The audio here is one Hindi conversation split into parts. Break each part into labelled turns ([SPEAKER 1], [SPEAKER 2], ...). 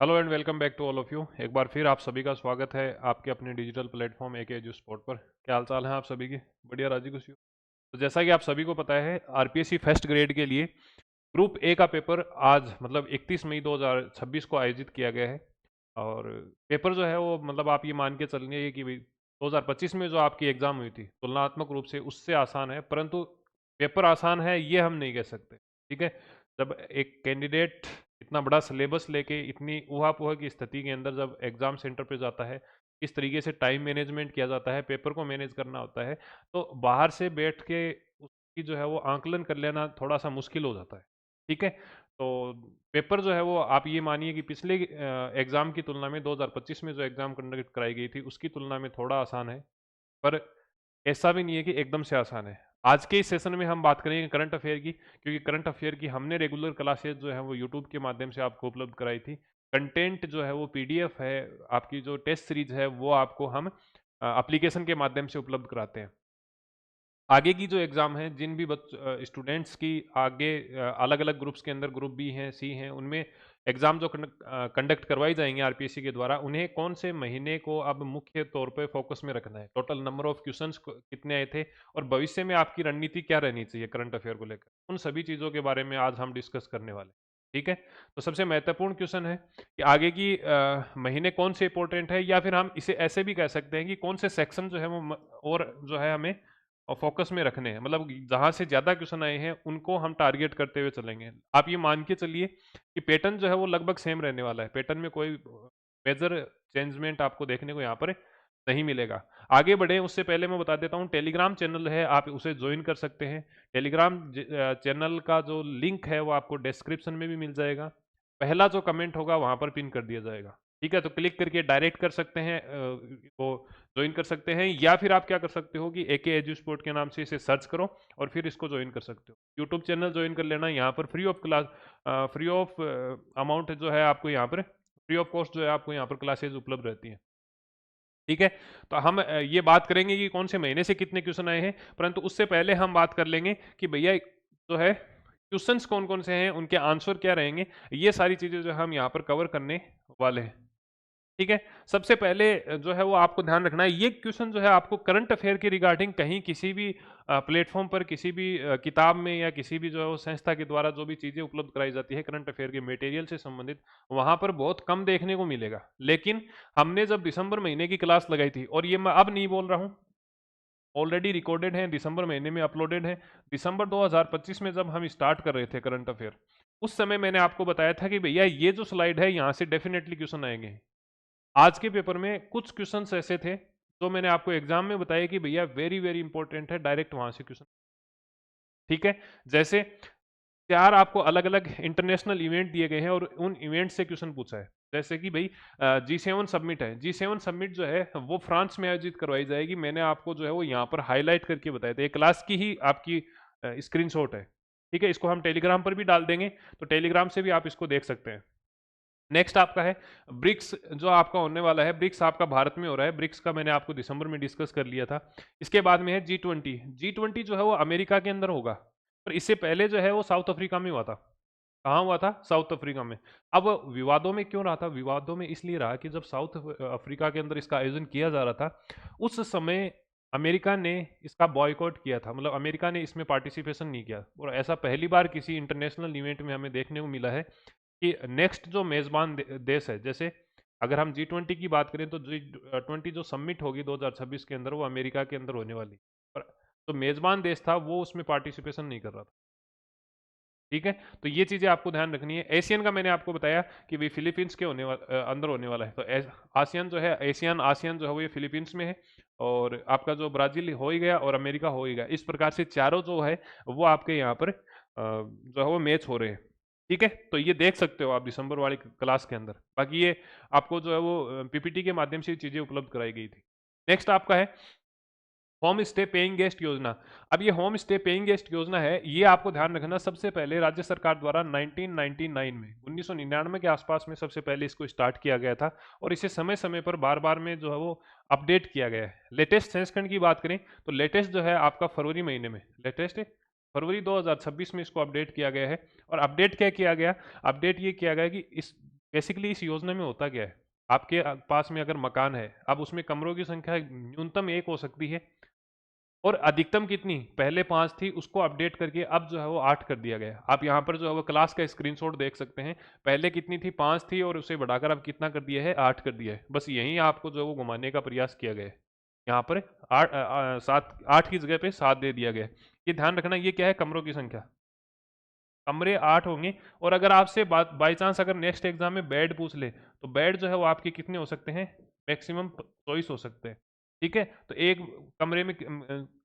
[SPEAKER 1] Hello and welcome back to all of you. एक बार फिर आप सभी का स्वागत है आपके अपने डिजिटल प्लेटफॉर्म एके एजू स्पॉट पर। क्या हाल चाल है आप सभी की? बढ़िया, राजी खुशी हो? तो जैसा कि आप सभी को पता है, आरपीएससी फर्स्ट ग्रेड के लिए ग्रुप ए का पेपर आज मतलब 31 मई 2026 को आयोजित किया गया है। और पेपर जो है वो मतलब आप ये मान के चलिए कि भाई 2025 में जो आपकी एग्ज़ाम हुई थी तुलनात्मक रूप से उससे आसान है, परंतु पेपर आसान है ये हम नहीं कह सकते। ठीक है, जब एक कैंडिडेट इतना बड़ा सिलेबस लेके इतनी ऊहा-पोह की स्थिति के अंदर जब एग्ज़ाम सेंटर पे जाता है, किस तरीके से टाइम मैनेजमेंट किया जाता है, पेपर को मैनेज करना होता है, तो बाहर से बैठ के उसकी जो है वो आंकलन कर लेना थोड़ा-सा मुश्किल हो जाता है। ठीक है? तो पेपर जो है वो आप ये मानिए कि पिछले एग्ज़ाम की तुलना में 2025 में जो एग्ज़ाम कंडक्ट कराई गई थी, उसकी तुलना में थोड़ा आसान है। पर ऐसा भी नहीं है कि एकदम से आसान है। आज के इस सेशन में हम बात करेंगे करंट अफ़ेयर की, क्योंकि करंट अफ़ेयर की हमने रेगुलर क्लासेस जो है वो यूट्यूब के माध्यम से आपको उपलब्ध कराई थी। कंटेंट जो है वो पीडीएफ है, आपकी जो टेस्ट सीरीज़ है वो आपको हम एप्लीकेशन के माध्यम से उपलब्ध कराते हैं। आगे की जो एग्ज़ाम है, जिन भी स्टूडेंट्स की आगे अलग-अलग ग्रुप्स के अंदर ग्रुप बी हैं, सी हैं, उनमें एग्ज़ाम जो कंडक्ट करवाई जाएँगी आरपीएससी के द्वारा, उन्हें कौन से महीने को अब मुख्य तौर पे फ़ोकस में रखना है। टोटल नंबर ऑफ क्वेश्चंस क कितने आए थे और भविष्य में आपकी रणनीति क्या रहनी चाहिए करंट अफ़ेयर को लेकर। उन सभी चीज़ों के बारे में आज हम डिस्कस करने वाले हैं। ठीक है? तो सबसे महत्वपूर्ण क्वेश्चन है कि आगे की महीने कौन से इम्पोर्टेंट है, या फिर हम इसे ऐसे भी कह सकते हैं कि कौन से सेक्शन जो है वो और जो है हमें और फोकस में रखने हैं, मतलब जहाँ से ज़्यादा क्वेश्चन आए हैं उनको हम टारगेट करते हुए चलेंगे। आप ये मान के चलिए कि पैटर्न जो है वो लगभग सेम रहने वाला है। पैटर्न में कोई मेजर चेंजमेंट आपको देखने को यहाँ पर नहीं मिलेगा। आगे बढ़े उससे पहले मैं बता देता हूँ, टेलीग्राम चैनल है, आप उसे ज्वाइन कर सकते हैं। टेलीग्राम चैनल का जो लिंक है वो आपको डिस्क्रिप्शन में भी मिल जाएगा। पहला जो कमेंट होगा वहाँ पर पिन कर दिया जाएगा। ठीक है, तो क्लिक करके डायरेक्ट कर सकते हैं, वो ज्वाइन कर सकते हैं, या फिर आप क्या कर सकते हो कि एके एजू स्पोर्ट के नाम से इसे सर्च करो और फिर इसको ज्वाइन कर सकते हो। यूट्यूब चैनल ज्वाइन कर लेना, यहाँ पर free of class, free of amount जो है आपको यहाँ पर, फ्री ऑफ कॉस्ट जो है आपको यहाँ पर क्लासेज उपलब्ध रहती हैं। ठीक है, तो हम ये बात करेंगे कि कौन से महीने से कितने क्वेश्चन आए हैं, परंतु उससे पहले हम बात कर लेंगे कि भैया जो है क्वेश्चंस कौन कौन से हैं, उनके आंसर क्या रहेंगे। ये सारी चीज़ें जो हम यहाँ पर कवर करने वाले हैं। ठीक है, सबसे पहले जो है वो आपको ध्यान रखना है, ये क्वेश्चन जो है आपको करंट अफेयर के रिगार्डिंग कहीं किसी भी प्लेटफॉर्म पर, किसी भी किताब में, या किसी भी जो है वो संस्था के द्वारा जो भी चीज़ें उपलब्ध कराई जाती है करंट अफेयर के मटेरियल से संबंधित, वहाँ पर बहुत कम देखने को मिलेगा। लेकिन हमने जब दिसंबर महीने की क्लास लगाई थी, और ये मैं अब नहीं बोल रहा हूँ, ऑलरेडी रिकॉर्डेड है, दिसंबर महीने में अपलोडेड है। दिसंबर 2025 में जब हम स्टार्ट कर रहे थे करंट अफेयर, उस समय मैंने आपको बताया था कि भैया ये जो स्लाइड है यहाँ से डेफिनेटली क्वेश्चन आएंगे। आज के पेपर में कुछ क्वेश्चंस ऐसे थे जो मैंने आपको एग्जाम में बताया कि भैया वेरी वेरी इंपॉर्टेंट है, डायरेक्ट वहां से क्वेश्चन। ठीक है, जैसे चार आपको अलग अलग इंटरनेशनल इवेंट दिए गए हैं और उन इवेंट से क्वेश्चन पूछा है। जैसे कि भाई G7 समिट है, G7 समिट जो है वो फ्रांस में आयोजित करवाई जाएगी। मैंने आपको जो है वो यहाँ पर हाईलाइट करके बताया था, एक क्लास की ही आपकी स्क्रीनशॉट है। ठीक है, इसको हम टेलीग्राम पर भी डाल देंगे, तो टेलीग्राम से भी आप इसको देख सकते हैं। नेक्स्ट आपका है ब्रिक्स, जो आपका होने वाला है, ब्रिक्स आपका भारत में हो रहा है। ब्रिक्स का मैंने आपको दिसंबर में डिस्कस कर लिया था। इसके बाद में है G20। G20 जो है वो अमेरिका के अंदर होगा, पर इससे पहले जो है वो साउथ अफ्रीका में हुआ था। कहाँ हुआ था? साउथ अफ्रीका में। अब विवादों में क्यों रहा था? विवादों में इसलिए रहा कि जब साउथ अफ्रीका के अंदर इसका आयोजन किया जा रहा था, उस समय अमेरिका ने इसका बॉयकॉट किया था, मतलब अमेरिका ने इसमें पार्टिसिपेशन नहीं किया। और ऐसा पहली बार किसी इंटरनेशनल इवेंट में हमें देखने को मिला है कि नेक्स्ट जो मेज़बान देश है, जैसे अगर हम G20 की बात करें तो G20 जो समिट होगी 2026 के अंदर, वो अमेरिका के अंदर होने वाली, पर जो मेज़बान देश था वो उसमें पार्टिसिपेशन नहीं कर रहा था। ठीक है, तो ये चीज़ें आपको ध्यान रखनी है। एशियन का मैंने आपको बताया कि भाई फिलीपींस के अंदर होने वाला है, तो आसियान जो है, एशियन आसियान जो है वो ये फिलीपींस में है। और आपका जो ब्राज़ील हो ही गया और अमेरिका हो ही गया, इस प्रकार से चारों जो है वो आपके यहाँ पर जो है वो मैच हो रहे हैं। ठीक है, तो ये देख सकते हो आप दिसंबर वाली क्लास के अंदर। बाकी ये आपको जो है वो पीपीटी के माध्यम से चीज़ें उपलब्ध कराई गई थी। नेक्स्ट आपका है होम स्टे पेइंग गेस्ट योजना। अब ये होम स्टे पेइंग गेस्ट योजना है, ये आपको ध्यान रखना, सबसे पहले राज्य सरकार द्वारा 1999 में, 1999 के आसपास में सबसे पहले इसको स्टार्ट किया गया था, और इसे समय समय पर बार बार में जो है वो अपडेट किया गया है। लेटेस्ट संस्करण की बात करें तो लेटेस्ट जो है आपका फरवरी महीने में, लेटेस्ट फरवरी 2026 में इसको अपडेट किया गया है। और अपडेट क्या किया गया? अपडेट ये किया गया कि इस बेसिकली इस योजना में होता क्या है, आपके पास में अगर मकान है, अब उसमें कमरों की संख्या न्यूनतम 1 हो सकती है और अधिकतम कितनी, पहले 5 थी, उसको अपडेट करके अब जो है वो 8 कर दिया गया है। आप यहाँ पर जो है वो क्लास का स्क्रीनशॉट देख सकते हैं, पहले कितनी थी, 5 थी और उसे बढ़ाकर अब कितना कर दिया है, 8 कर दिया है। बस यही आपको जो है वो घुमाने का प्रयास किया गया है। यहाँ पर 8 की जगह पे 7 दे दिया गया है। ये ध्यान रखना, ये क्या है, कमरों की संख्या, कमरे 8 होंगे। और अगर आपसे बाई चांस अगर नेक्स्ट एग्जाम में बेड पूछ ले, तो बेड जो है वो आपके कितने हो सकते हैं, मैक्सिमम 24 हो सकते हैं। ठीक है, तो एक कमरे में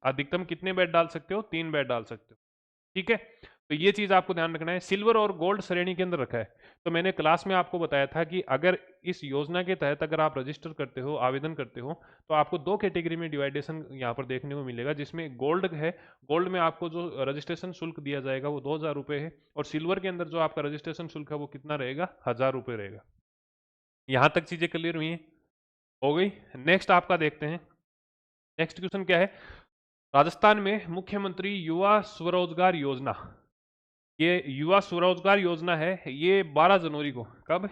[SPEAKER 1] अधिकतम कितने बेड डाल सकते हो, 3 बेड डाल सकते हो। ठीक है, तो ये चीज आपको ध्यान रखना है। सिल्वर और गोल्ड श्रेणी के अंदर रखा है। तो मैंने क्लास में आपको बताया था कि अगर इस योजना के तहत अगर आप रजिस्टर करते हो, आवेदन करते हो, तो आपको 2 कैटेगरी में डिवाइडेशन यहाँ पर देखने को मिलेगा, जिसमें गोल्ड है। गोल्ड में आपको जो रजिस्ट्रेशन शुल्क दिया जाएगा वो 2,000 रुपये है, और सिल्वर के अंदर जो आपका रजिस्ट्रेशन शुल्क है वो कितना रहेगा, 1,000 रुपये रहेगा। यहाँ तक चीजें क्लियर हुई हैं, हो गई। नेक्स्ट आपका देखते हैं, नेक्स्ट क्वेश्चन क्या है, राजस्थान में मुख्यमंत्री युवा स्वरोजगार योजना, ये युवा स्वरोजगार योजना है, ये 12 जनवरी को, कब,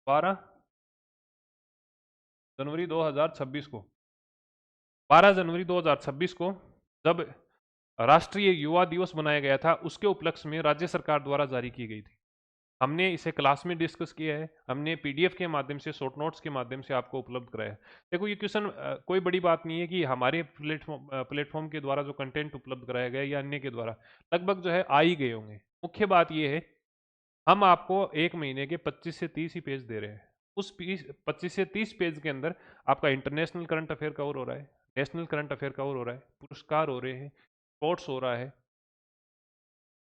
[SPEAKER 1] 12 जनवरी 2026 को, 12 जनवरी 2026 को जब राष्ट्रीय युवा दिवस मनाया गया था, उसके उपलक्ष्य में राज्य सरकार द्वारा जारी की गई थी। हमने इसे क्लास में डिस्कस किया है, हमने पीडीएफ के माध्यम से, शॉर्ट नोट्स के माध्यम से आपको उपलब्ध कराया है। देखो ये क्वेश्चन कोई बड़ी बात नहीं है कि हमारे प्लेटफॉर्म के द्वारा जो कंटेंट उपलब्ध कराया गया या अन्य के द्वारा लगभग जो है आ ही गए होंगे। मुख्य बात ये है, हम आपको एक महीने के 25 से 30 ही पेज दे रहे हैं। उस 25 से 30 पेज के अंदर आपका इंटरनेशनल करंट अफेयर कवर हो रहा है, नेशनल करंट अफेयर कवर हो रहा है, पुरस्कार हो रहे हैं, स्पोर्ट्स हो रहा है,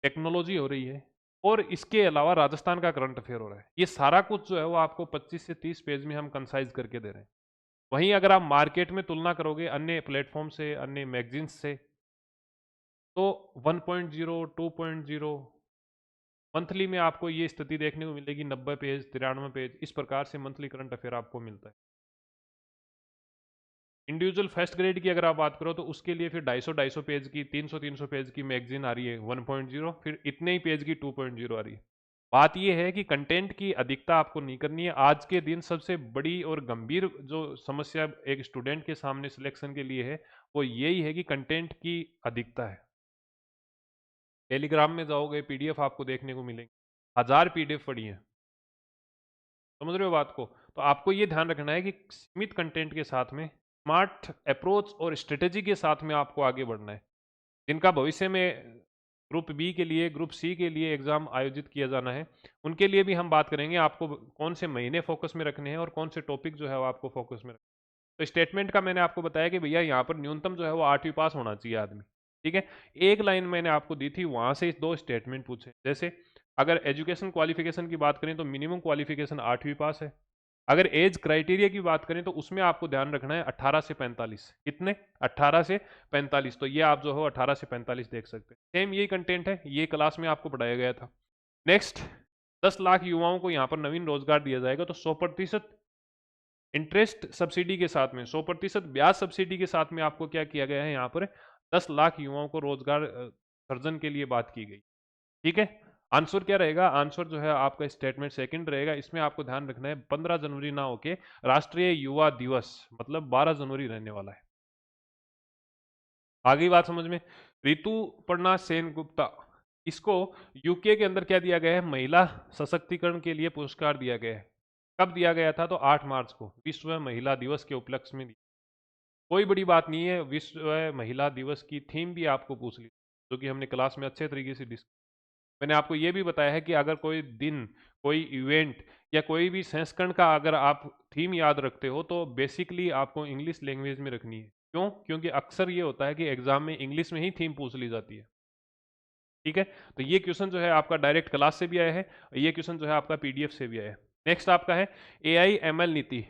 [SPEAKER 1] टेक्नोलॉजी हो रही है, और इसके अलावा राजस्थान का करंट अफेयर हो रहा है। ये सारा कुछ जो है वो आपको 25 से 30 पेज में हम कंसाइज करके दे रहे हैं। वहीं अगर आप मार्केट में तुलना करोगे अन्य प्लेटफॉर्म से, अन्य मैगजीन्स से, तो 1.0, 2.0 मंथली में आपको ये स्थिति देखने को मिलेगी, 90 पेज, 93 पेज, इस प्रकार से मंथली करंट अफेयर आपको मिलता है। इंडिविजुअल फर्स्ट ग्रेड की अगर आप बात करो, तो उसके लिए फिर 250 पेज की, 300 पेज की मैगजीन आ रही है 1.0, फिर इतने ही पेज की 2.0 आ रही है। बात यह है कि कंटेंट की अधिकता आपको नहीं करनी है। आज के दिन सबसे बड़ी और गंभीर जो समस्या एक स्टूडेंट के सामने सिलेक्शन के लिए है, वो यही है कि कंटेंट की अधिकता है। टेलीग्राम में जाओगे, पीडीएफ आपको देखने को मिलेंगे, 1000 पीडीएफ पड़ी है, समझ रहे हो बात को। तो आपको ये ध्यान रखना है कि सीमित कंटेंट के साथ में स्मार्ट अप्रोच और स्ट्रेटेजी के साथ में आपको आगे बढ़ना है। जिनका भविष्य में ग्रुप बी के लिए, ग्रुप सी के लिए एग्जाम आयोजित किया जाना है, उनके लिए भी हम बात करेंगे आपको कौन से महीने फोकस में रखने हैं और कौन से टॉपिक जो है वो आपको फोकस में रखने हैं। तो स्टेटमेंट का मैंने आपको बताया कि भैया यहाँ पर न्यूनतम जो है वो 8वीं पास होना चाहिए आदमी। ठीक है, एक लाइन मैंने आपको दी थी, वहां से 2 स्टेटमेंट पूछे। जैसे अगर एजुकेशन क्वालिफिकेशन की बात करें तो मिनिमम क्वालिफिकेशन 8वीं पास है। अगर एज क्राइटेरिया की बात करें तो उसमें आपको ध्यान रखना है 18 से 45, कितने, 18 से 45। तो ये आप जो हो 18 से 45 देख सकते हैं। सेम यही कंटेंट है, ये क्लास में आपको पढ़ाया गया था। नेक्स्ट, 10 लाख युवाओं को यहाँ पर नवीन रोजगार दिया जाएगा, तो 100% इंटरेस्ट सब्सिडी के साथ में, 100% ब्याज सब्सिडी के साथ में आपको क्या किया गया है, यहाँ पर 10 लाख युवाओं को रोजगार सर्जन के लिए बात की गई। ठीक है, आंसर क्या रहेगा, आंसर जो है आपका स्टेटमेंट सेकंड रहेगा। इसमें आपको ध्यान रखना है 15 जनवरी ना होके राष्ट्रीय युवा दिवस मतलब 12 जनवरी रहने वाला है। आगे बात समझ में। ऋतुपर्णा सेन गुप्ता, इसको यूके के अंदर क्या दिया गया है, महिला सशक्तिकरण के लिए पुरस्कार दिया गया है। कब दिया गया था, तो 8 मार्च को, विश्व महिला दिवस के उपलक्ष्य में। कोई बड़ी बात नहीं है, विश्व महिला दिवस की थीम भी आपको पूछ ली, जो कि हमने क्लास में अच्छे तरीके से डिस्कस। मैंने आपको ये भी बताया है कि अगर कोई दिन, कोई इवेंट या कोई भी संस्करण का अगर आप थीम याद रखते हो, तो बेसिकली आपको इंग्लिश लैंग्वेज में रखनी है। क्यों, क्योंकि अक्सर ये होता है कि एग्जाम में इंग्लिश में ही थीम पूछ ली जाती है। ठीक है, तो ये क्वेश्चन जो है आपका डायरेक्ट क्लास से भी आया है, ये क्वेश्चन जो है आपका पीडीएफ से भी आया है। नेक्स्ट आपका है AIML नीति।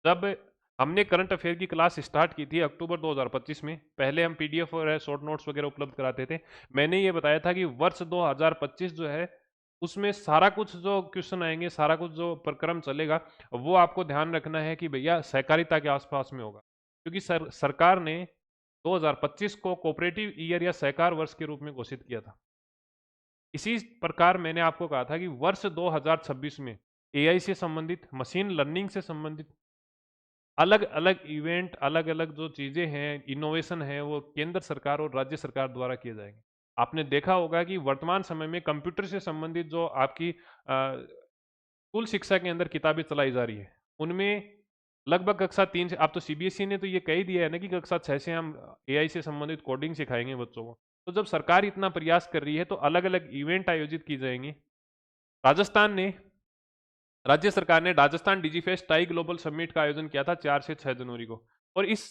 [SPEAKER 1] जब हमने करंट अफेयर की क्लास स्टार्ट की थी अक्टूबर 2025 में, पहले हम पीडीएफ और शॉर्ट नोट्स वगैरह उपलब्ध कराते थे। मैंने ये बताया था कि वर्ष 2025 जो है उसमें सारा कुछ जो क्वेश्चन आएंगे, सारा कुछ जो प्रक्रम चलेगा, वो आपको ध्यान रखना है कि भैया सहकारिता के आसपास में होगा। क्योंकि सरकार ने 2025 को कोऑपरेटिव ईयर या सहकार वर्ष के रूप में घोषित किया था। इसी प्रकार मैंने आपको कहा था कि वर्ष 2026 में एआई से संबंधित, मशीन लर्निंग से संबंधित अलग अलग इवेंट, अलग अलग जो चीजें हैं, इनोवेशन है, वो केंद्र सरकार और राज्य सरकार द्वारा किए जाएंगे। आपने देखा होगा कि वर्तमान समय में कंप्यूटर से संबंधित जो आपकी स्कूल शिक्षा के अंदर किताबें चलाई जा रही है, उनमें लगभग कक्षा 3 से, अब तो सीबीएसई ने तो ये कह ही दिया है ना कि कक्षा 6 से हम एआई से संबंधित कोडिंग सिखाएंगे बच्चों को। तो जब सरकार इतना प्रयास कर रही है तो अलग अलग इवेंट आयोजित की जाएंगी। राजस्थान ने राज्य सरकार ने Rajasthan Digifest tie global summit का आयोजन किया था 4 से 6 जनवरी को। और इस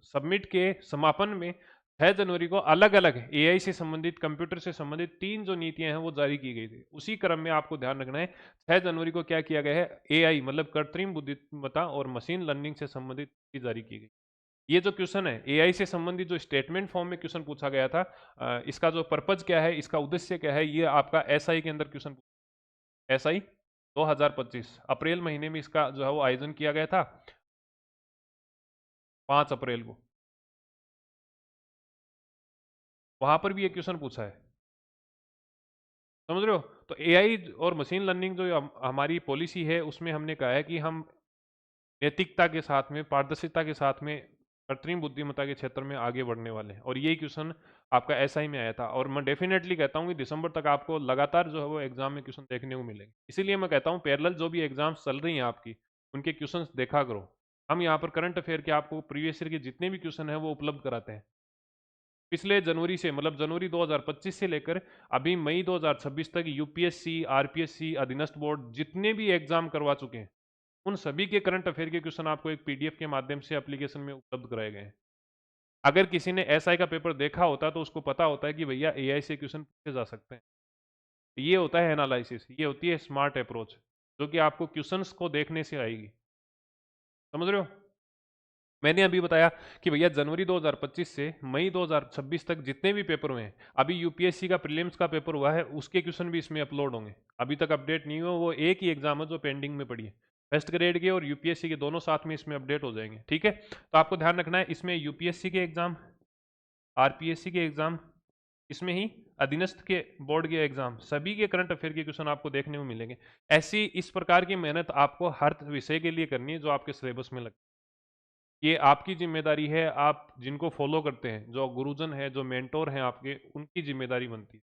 [SPEAKER 1] समिट के समापन में 6 जनवरी को अलग अलग एआई से संबंधित, कंप्यूटर से संबंधित 3 जो नीतियां हैं वो जारी की गई थी। उसी क्रम में आपको ध्यान रखना है 6 जनवरी को क्या किया गया है, एआई मतलब कृत्रिम बुद्धिमत्ता और मशीन लर्निंग से संबंधित जारी की गई। ये जो क्वेश्चन है एआई से संबंधित, जो स्टेटमेंट फॉर्म में क्वेश्चन पूछा गया था, इसका जो पर्पज क्या है, इसका उद्देश्य क्या है, ये आपका एसआई के अंदर क्वेश्चन, एसआई 2025 अप्रैल महीने में इसका जो है वो आयोजन किया गया था, 5 अप्रैल को। वहां पर भी एक क्वेश्चन पूछा है, समझ रहे हो। तो एआई और मशीन लर्निंग जो हमारी पॉलिसी है, उसमें हमने कहा है कि हम नैतिकता के साथ में, पारदर्शिता के साथ में कृत्रिम बुद्धिमत्ता के क्षेत्र में आगे बढ़ने वाले हैं। और यही क्वेश्चन आपका एसआई में आया था। और मैं डेफिनेटली कहता हूँ कि दिसंबर तक आपको लगातार जो है वो एग्जाम में क्वेश्चन देखने को मिलेंगे। इसीलिए मैं कहता हूँ पैरेलल जो भी एग्जाम्स चल रही हैं आपकी, उनके क्वेश्चन देखा करो। हम यहाँ पर करंट अफेयर के आपको प्रीवियस ईयर के जितने भी क्वेश्चन है वो उपलब्ध कराते हैं। पिछले जनवरी से, मतलब जनवरी 2025 से लेकर अभी मई 2026 तक यूपीएससी, आरपीएससी, अधीनस्थ बोर्ड जितने भी एग्जाम करवा चुके हैं, उन सभी के करंट अफेयर के क्वेश्चन आपको एक पीडीएफ के माध्यम से एप्लीकेशन में उपलब्ध कराए गए हैं। अगर किसी ने एसआई का पेपर देखा होता तो उसको पता होता है कि भैया एआई से क्वेश्चन पूछे जा सकते हैं। ये होता है एनालिसिस, ये होती है स्मार्ट अप्रोच, जो कि आपको क्वेश्चंस को देखने से आएगी। समझ रहे हो। मैंने अभी बताया कि भैया जनवरी 2025 से मई 2026 तक जितने भी पेपर हुए हैं, अभी यूपीएससी का प्रीलिम्स का पेपर हुआ है, उसके क्वेश्चन भी इसमें अपलोड होंगे। अभी तक अपडेट नहीं हुआ, वो एक ही एग्जाम है जो पेंडिंग में पड़ी है। फर्स्ट ग्रेड के और यूपीएससी के दोनों साथ में इसमें अपडेट हो जाएंगे। ठीक है, तो आपको ध्यान रखना है इसमें यूपीएससी के एग्जाम, आरपीएससी के एग्जाम, इसमें ही अधीनस्थ के बोर्ड के एग्जाम, सभी के करंट अफेयर के क्वेश्चन आपको देखने को मिलेंगे। ऐसी इस प्रकार की मेहनत आपको हर विषय के लिए करनी है जो आपके सिलेबस में लगता है। ये आपकी जिम्मेदारी है, आप जिनको फॉलो करते हैं, जो गुरुजन है, जो मेंटोर हैं आपके, उनकी जिम्मेदारी बनती है।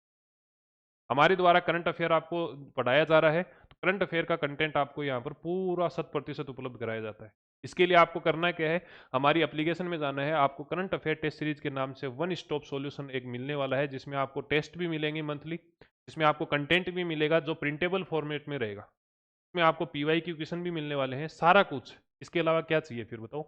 [SPEAKER 1] हमारे द्वारा करंट अफेयर आपको पढ़ाया जा रहा है, तो करंट अफेयर का कंटेंट आपको यहाँ पर पूरा 100% उपलब्ध कराया जाता है। इसके लिए आपको करना क्या है, हमारी एप्लीकेशन में जाना है, आपको करंट अफेयर टेस्ट सीरीज के नाम से वन स्टॉप सॉल्यूशन एक मिलने वाला है, जिसमें आपको टेस्ट भी मिलेंगे मंथली, जिसमें आपको कंटेंट भी मिलेगा जो प्रिंटेबल फॉर्मेट में रहेगा, इसमें आपको पीवाई की क्वेश्चन भी मिलने वाले हैं, सारा कुछ। इसके अलावा क्या चाहिए फिर बताओ।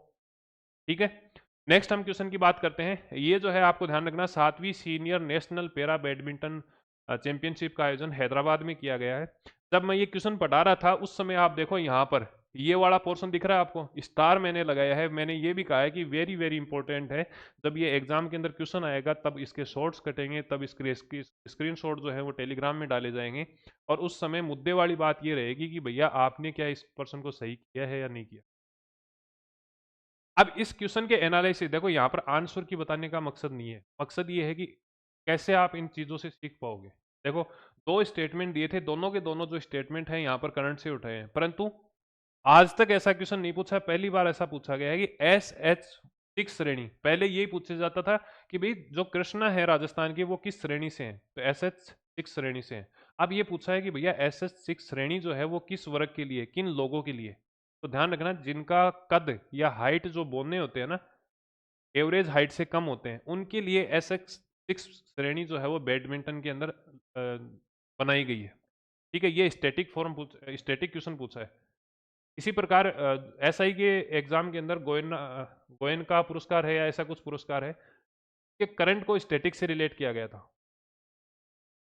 [SPEAKER 1] ठीक है, नेक्स्ट हम क्वेश्चन की बात करते हैं। ये जो है आपको ध्यान रखना, 7वीं senior national para badminton championship का आयोजन हैदराबाद में किया गया है। जब मैं ये क्वेश्चन पढ़ा रहा था उस समय आप देखो यहाँ पर ये वाला पोर्शन दिख रहा है आपको, स्टार मैंने लगाया है। मैंने ये भी कहा है कि वेरी वेरी इंपॉर्टेंट है, जब ये एग्जाम के अंदर क्वेश्चन आएगा तब इसके शॉर्ट्स कटेंगे, तब इसके स्क्रीन शॉट जो है वो टेलीग्राम में डाले जाएंगे। और उस समय मुद्दे वाली बात ये रहेगी कि भैया आपने क्या इस पर्सन को सही किया है या नहीं किया। अब इस क्वेश्चन के एनालिसिस देखो, यहाँ पर आंसर की बताने का मकसद नहीं है, मकसद ये है कि कैसे आप इन चीजों से सीख पाओगे। देखो, दो स्टेटमेंट दिए थे, दोनों के दोनों जो स्टेटमेंट हैं यहाँ पर करंट से उठाए हैं, परंतु आज तक ऐसा क्वेश्चन नहीं पूछा, पहली बार ऐसा पूछा गया है कि SH6 श्रेणी। पहले यही पूछा जाता था कि भाई जो कृष्णा है राजस्थान की वो किस श्रेणी से है, तो SH6 श्रेणी से है। अब ये पूछा है कि भैया SH6 श्रेणी जो है वो किस वर्ग के लिए, किन लोगों के लिए। तो ध्यान रखना, जिनका कद या हाइट जो बोने होते हैं ना, एवरेज हाइट से कम होते हैं, उनके लिए SH6 श्रेणी जो है वो बैडमिंटन के अंदर बनाई गई है। ठीक है, ये स्टैटिक फॉर्म स्टैटिक क्वेश्चन पूछा है। इसी प्रकार एसआई के एग्जाम के अंदर गोयन का पुरस्कार है या ऐसा कुछ पुरस्कार है कि करंट को स्टैटिक से रिलेट किया गया था।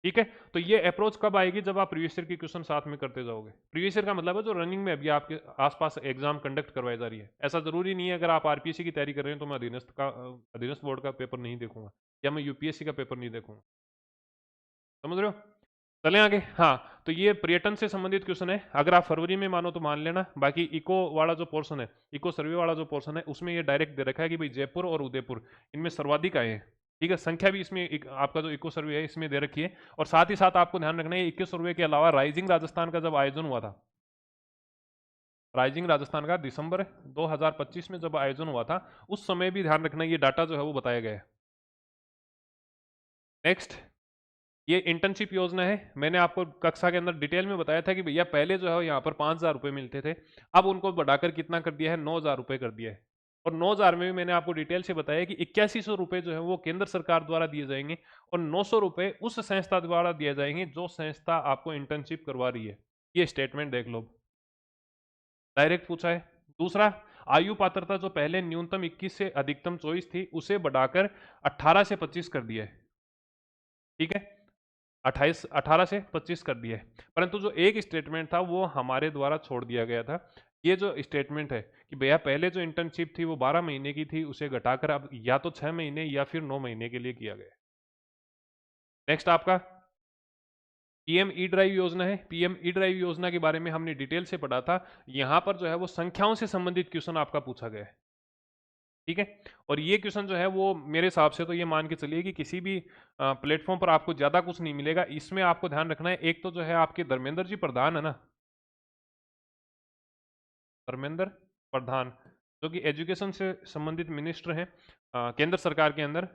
[SPEAKER 1] ठीक है, तो ये अप्रोच कब आएगी, जब आप प्रीवियस ईयर की क्वेश्चन साथ में करते जाओगे। प्रीवियस ईयर का मतलब है जो रनिंग में अभी आपके आसपास एग्जाम कंडक्ट करवाई जा रही है। ऐसा जरूरी नहीं है अगर आप आरपीएससी की तैयारी कर रहे हैं तो मैं अधीनस्थ बोर्ड का पेपर नहीं देखूंगा या मैं यूपीएससी का पेपर नहीं देखूंगा। समझ रहे हो। चलें आगे। हाँ, तो ये पर्यटन से संबंधित क्वेश्चन है, अगर आप फरवरी में मानो तो मान लेना। बाकी इको वाला जो पोर्शन है, इको सर्वे वाला जो पोर्शन है, उसमें ये डायरेक्ट दे रखा है कि भाई जयपुर और उदयपुर इनमें सर्वाधिक आए हैं। ठीक है, संख्या भी इसमें आपका जो इको सर्वे है इसमें दे रखी है। और साथ ही साथ आपको ध्यान रखना है 21 सर्वे के अलावा राइजिंग राजस्थान का जब आयोजन हुआ था, राइजिंग राजस्थान का दिसंबर 2025 में जब आयोजन हुआ था, उस समय भी ध्यान रखना ये डाटा जो है वो बताया गया है। नेक्स्ट, ये इंटर्नशिप योजना है। मैंने आपको कक्षा के अंदर डिटेल में बताया था कि भैया पहले जो है यहाँ पर 5,000 रुपये मिलते थे, अब उनको बढ़ाकर कितना कर दिया है, 9,000 रुपये कर दिया है। और 9,000 में भी मैंने आपको डिटेल से बताया कि 8100 रुपये जो है वो केंद्र सरकार द्वारा दिए जाएंगे और 900 रुपये उस संस्था द्वारा दिए जाएंगे जो संस्था आपको इंटर्नशिप करवा रही है। ये स्टेटमेंट देख लो, डायरेक्ट पूछा है। दूसरा, आयु पात्रता जो पहले न्यूनतम 21 से अधिकतम 24 थी, उसे बढ़ाकर 18 से 25 कर दिया है। ठीक है, 18 से 25 कर दिया है। परंतु जो एक स्टेटमेंट था वो हमारे द्वारा छोड़ दिया गया था। ये जो स्टेटमेंट है कि भैया पहले जो इंटर्नशिप थी वो 12 महीने की थी, उसे घटाकर अब या तो 6 महीने या फिर 9 महीने के लिए किया गया। नेक्स्ट आपका पीएम ई ड्राइव योजना है। पीएम ई ड्राइव योजना के बारे में हमने डिटेल से पढ़ा था। यहाँ पर जो है वो संख्याओं से संबंधित क्वेश्चन आपका पूछा गया है। ठीक है, और ये क्वेश्चन जो है वो मेरे हिसाब से तो ये मान के चलिए कि किसी भी प्लेटफॉर्म पर आपको ज्यादा कुछ नहीं मिलेगा। इसमें आपको ध्यान रखना है, एक तो जो है आपके धर्मेंद्र जी प्रधान है ना, धर्मेंद्र प्रधान, जो कि एजुकेशन से संबंधित मिनिस्टर हैं केंद्र सरकार के अंदर,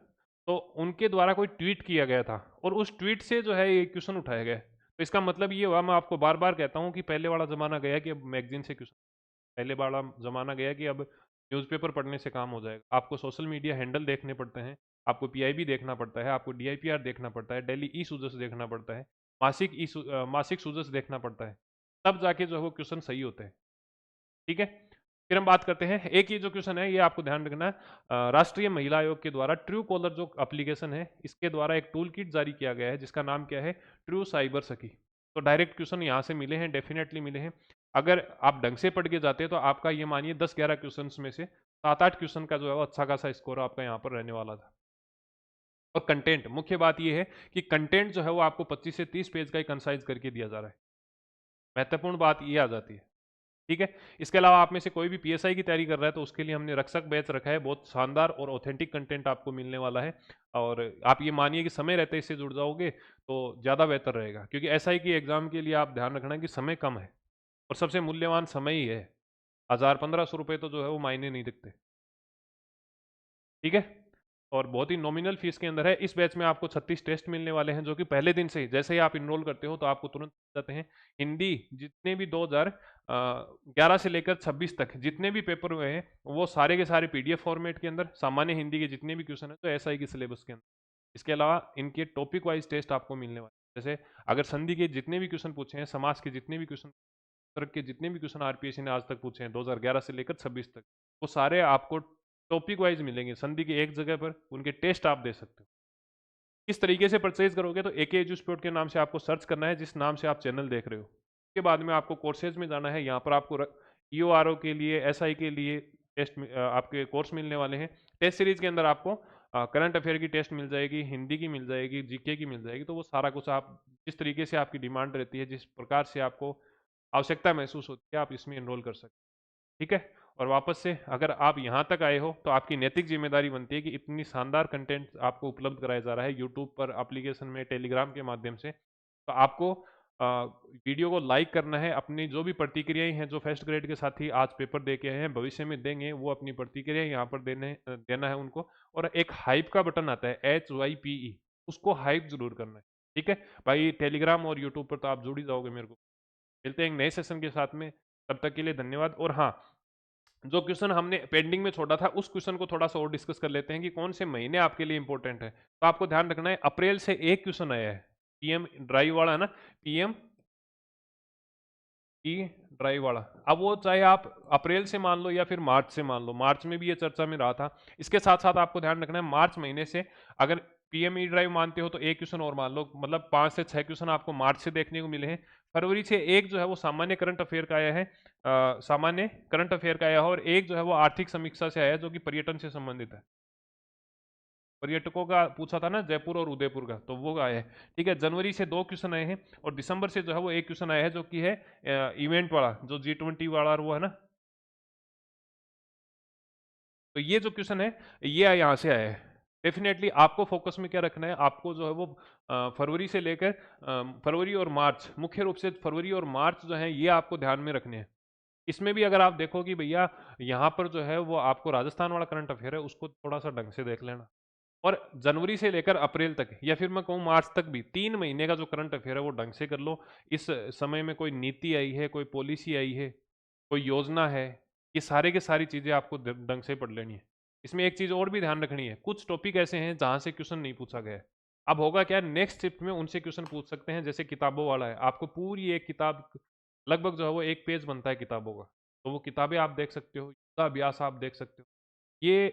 [SPEAKER 1] तो उनके द्वारा कोई ट्वीट किया गया था और उस ट्वीट से जो है ये क्वेश्चन उठाया गया। तो इसका मतलब ये हुआ, मैं आपको बार बार कहता हूँ कि पहले वाला जमाना गया कि अब मैगजीन से क्वेश्चन, पहले वाला जमाना गया कि अब न्यूज़पेपर पढ़ने से काम हो जाएगा। आपको सोशल मीडिया हैंडल देखने पड़ते हैं, आपको पीआईबी देखना पड़ता है, आपको डीआईपीआर देखना पड़ता है, डेली ई सूजस देखना पड़ता है, मासिक सूजस देखना पड़ता है, तब जाके जो है वो क्वेश्चन सही होते हैं। ठीक है, फिर हम बात करते हैं, एक ये जो क्वेश्चन है ये आपको ध्यान रखना है, राष्ट्रीय महिला आयोग के द्वारा ट्रू कॉलर जो एप्लीकेशन है, इसके द्वारा एक टूल किट जारी किया गया है जिसका नाम क्या है, ट्रू साइबर सखी। तो डायरेक्ट क्वेश्चन यहाँ से मिले हैं, डेफिनेटली मिले हैं। अगर आप ढंग से पढ़ के जाते हैं तो आपका ये मानिए 10-11 क्वेश्चन में से 7-8 क्वेश्चन का जो है वो अच्छा खासा स्कोर आपका यहाँ पर रहने वाला था। और कंटेंट, मुख्य बात ये है कि कंटेंट जो है वो आपको 25 से 30 पेज का ही कंसाइज करके दिया जा रहा है। महत्वपूर्ण बात ये आ जाती है। ठीक है, इसके अलावा आप में से कोई भी पीएसआई की तैयारी कर रहा है तो उसके लिए हमने रक्षक बैच रखा है, बहुत शानदार और ऑथेंटिक कंटेंट आपको मिलने वाला है। और आप ये मानिए कि समय रहते इससे जुड़ जाओगे तो ज़्यादा बेहतर रहेगा, क्योंकि एसआई की एग्जाम के लिए आप ध्यान रखना कि समय कम है और सबसे मूल्यवान समय ही है। 1,000-1,500 रुपये तो जो है वो मायने नहीं दिखते। ठीक है, और बहुत ही नॉमिनल फीस के अंदर है। इस बैच में आपको 36 टेस्ट मिलने वाले हैं जो कि पहले दिन से ही, जैसे ही आप इनरोल करते हो तो आपको तुरंत मिल जाते हैं। हिंदी जितने भी 2011 से लेकर 26 तक जितने भी पेपर हुए हैं वो सारे के सारे पीडीएफ फॉर्मेट के अंदर, सामान्य हिंदी के जितने भी क्वेश्चन है तो एसआई के सिलेबस के अंदर। इसके अलावा इनके टॉपिक वाइज टेस्ट आपको मिलने वाले हैं। जैसे अगर संधि के जितने भी क्वेश्चन पूछे हैं, समाज के जितने भी क्वेश्चन, तर्क के जितने भी क्वेश्चन आरपीएससी ने आज तक पूछे हैं 2011 से लेकर 26 तक, वो सारे आपको टॉपिक वाइज मिलेंगे। संधि की एक जगह पर उनके टेस्ट आप दे सकते हो। किस तरीके से परचेज करोगे, तो एके एजुस्पोर्ट के नाम से आपको सर्च करना है, जिस नाम से आप चैनल देख रहे हो। उसके बाद में आपको कोर्सेज में जाना है। यहाँ पर आपको ईओआरओ के लिए, एसआई के लिए टेस्ट आपके कोर्स मिलने वाले हैं। टेस्ट सीरीज के अंदर आपको करंट अफेयर की टेस्ट मिल जाएगी, हिंदी की मिल जाएगी, जीके की मिल जाएगी। तो वो सारा कुछ आप जिस तरीके से आपकी डिमांड रहती है, जिस प्रकार से आपको आवश्यकता महसूस होती है, आप इसमें एनरोल कर सकते हैं। ठीक है, और वापस से अगर आप यहाँ तक आए हो तो आपकी नैतिक जिम्मेदारी बनती है कि इतनी शानदार कंटेंट आपको उपलब्ध कराया जा रहा है यूट्यूब पर, एप्लीकेशन में, टेलीग्राम के माध्यम से। तो आपको वीडियो को लाइक करना है। अपनी जो भी प्रतिक्रियाएं हैं, जो फर्स्ट ग्रेड के साथी आज पेपर दे के आए हैं, भविष्य में देंगे, वो अपनी प्रतिक्रिया यहाँ पर देना है उनको। और एक हाइप का बटन आता है, HYPE, उसको हाइप जरूर करना है। ठीक है भाई, टेलीग्राम और यूट्यूब पर तो आप जुड़ ही जाओगे। मेरे को मिलते हैं एक नए सेशन के साथ में, तब तक के लिए धन्यवाद। और हाँ, जो क्वेश्चन हमने पेंडिंग में छोड़ा था उस क्वेश्चन को थोड़ा सा और डिस्कस कर लेते हैं कि कौन से महीने आपके लिए इंपॉर्टेंट है। तो आपको ध्यान रखना है, अप्रैल से एक क्वेश्चन आया है, पीएम ड्राइव वाला है ना, पीएम ई ड्राइव वाला। अब वो चाहे आप अप्रैल से मान लो या फिर मार्च से मान लो, मार्च में भी ये चर्चा में रहा था। इसके साथ साथ आपको ध्यान रखना है, मार्च महीने से अगर पीएम ई ड्राइव मानते हो तो एक क्वेश्चन और मान लो, मतलब 5 से 6 क्वेश्चन आपको मार्च से देखने को मिले हैं। फरवरी से एक जो है वो सामान्य करंट अफेयर का आया है, सामान्य करंट अफेयर का आया है, और एक जो है वो आर्थिक समीक्षा से आया है जो कि पर्यटन से संबंधित है। पर्यटकों का पूछा था ना, जयपुर और उदयपुर का, तो वो आया है। ठीक है, जनवरी से 2 क्वेश्चन आए हैं और दिसंबर से जो है वो एक क्वेश्चन आया है जो कि है इवेंट वाला, जो G20 वाला वो है ना। तो ये जो क्वेश्चन है ये यहाँ से आया है। डेफिनेटली आपको फोकस में क्या रखना है, आपको जो है वो फरवरी से लेकर फरवरी और मार्च, मुख्य रूप से फरवरी और मार्च जो है ये आपको ध्यान में रखने हैं। इसमें भी अगर आप देखो कि भैया यहाँ पर जो है वो आपको राजस्थान वाला करंट अफेयर है, उसको थोड़ा सा ढंग से देख लेना। और जनवरी से लेकर अप्रैल तक, या फिर मैं कहूँ मार्च तक भी 3 महीने का जो करंट अफेयर है वो ढंग से कर लो। इस समय में कोई नीति आई है, कोई पॉलिसी आई है, कोई योजना है, ये सारे के सारी चीज़ें आपको ढंग से पढ़ लेनी है। इसमें एक चीज़ और भी ध्यान रखनी है, कुछ टॉपिक ऐसे हैं जहाँ से क्वेश्चन नहीं पूछा गया है। अब होगा क्या, नेक्स्ट शिफ्ट में उनसे क्वेश्चन पूछ सकते हैं। जैसे किताबों वाला है, आपको पूरी एक किताब, लगभग जो है वो एक पेज बनता है किताबों का, तो वो किताबें आप देख सकते हो, युद्धाभ्यास आप देख सकते हो। ये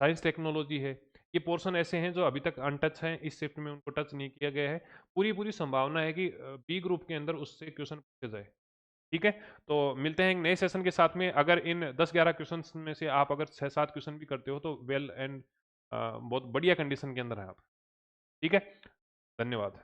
[SPEAKER 1] साइंस टेक्नोलॉजी है, ये पोर्शन ऐसे हैं जो अभी तक अनटच हैं, इस शिफ्ट में उनको टच नहीं किया गया है। पूरी पूरी संभावना है कि बी ग्रुप के अंदर उससे क्वेश्चन पूछे जाए। ठीक है, तो मिलते हैं एक नए सेशन के साथ में। अगर इन 10-11 क्वेश्चन में से आप अगर 6-7 क्वेश्चन भी करते हो तो वेल एंड बहुत बढ़िया कंडीशन के अंदर है आप। ठीक है, धन्यवाद।